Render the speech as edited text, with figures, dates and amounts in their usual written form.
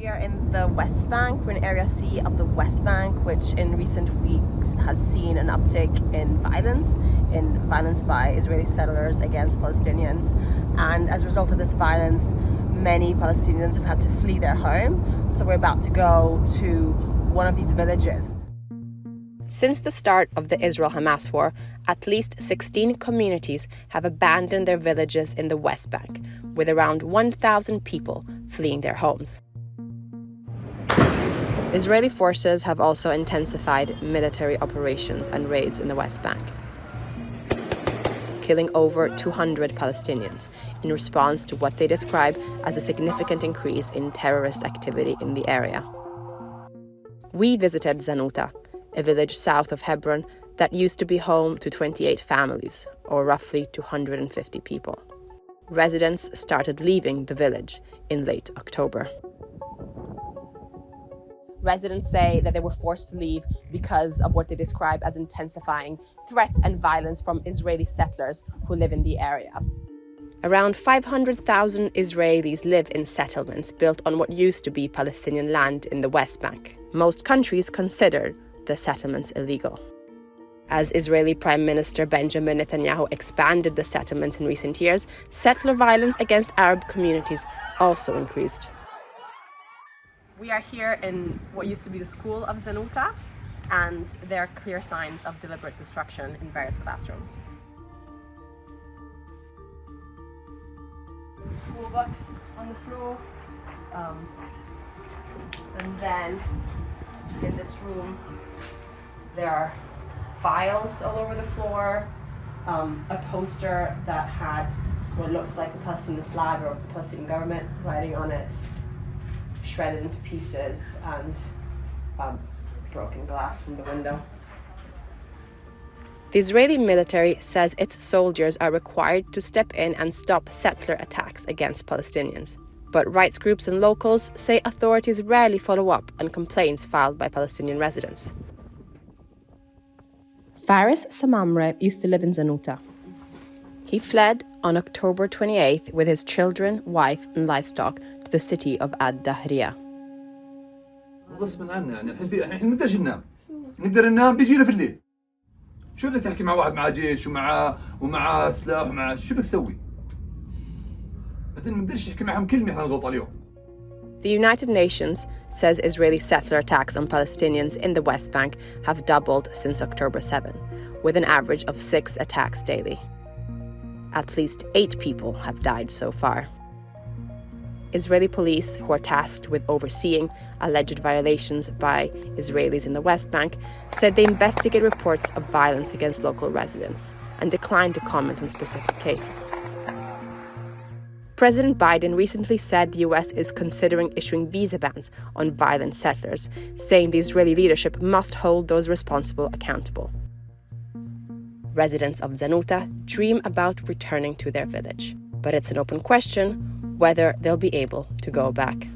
We are in the West Bank. We're in Area C of the West Bank, which in recent weeks has seen an uptick in violence by Israeli settlers against Palestinians. And as a result of this violence, many Palestinians have had to flee their home. So we're about to go to one of these villages. Since the start of the Israel-Hamas war, at least 16 communities have abandoned their villages in the West Bank, with around 1,000 people fleeing their homes. Israeli forces have also intensified military operations and raids in the West Bank, killing over 200 Palestinians in response to what they describe as a significant increase in terrorist activity in the area. We visited Zanuta, a village south of Hebron that used to be home to 28 families, or roughly 250 people. Residents started leaving the village in late October. Residents say that they were forced to leave because of what they describe as intensifying threats and violence from Israeli settlers who live in the area. Around 500,000 Israelis live in settlements built on what used to be Palestinian land in the West Bank. Most countries consider the settlements illegal. As Israeli Prime Minister Benjamin Netanyahu expanded the settlements in recent years, settler violence against Arab communities also increased. We are here in what used to be the school of Zanuta, and there are clear signs of deliberate destruction in various classrooms. School books on the floor, and then in this room there are files all over the floor, a poster that had what looks like the Palestinian flag or the Palestinian government writing on it, shredded into pieces, and broken glass from the window. The Israeli military says its soldiers are required to step in and stop settler attacks against Palestinians. But rights groups and locals say authorities rarely follow up on complaints filed by Palestinian residents. Faris Samamre used to live in Zanuta. He fled on October 28th with his children, wife and livestock to the city of Ad-Dahriya. غصبا عنا يعني الحين نقدرش ننام. نقدر ننام بيجينا في الليل. شو بدك تحكي مع واحد مع جيش ومع سلاح ومع شو بدك تسوي؟ بعدين ما نقدرش نحكي معهم كلمة احنا نغلط عليهم. The United Nations says Israeli settler attacks on Palestinians in the West Bank have doubled since October 7, with an average of 6 attacks daily. At least 8 people have died so far. Israeli police, who are tasked with overseeing alleged violations by Israelis in the West Bank, said they investigate reports of violence against local residents and declined to comment on specific cases. President Biden recently said the US is considering issuing visa bans on violent settlers, saying the Israeli leadership must hold those responsible accountable. Residents of Zanuta dream about returning to their village, but it's an open question whether they'll be able to go back.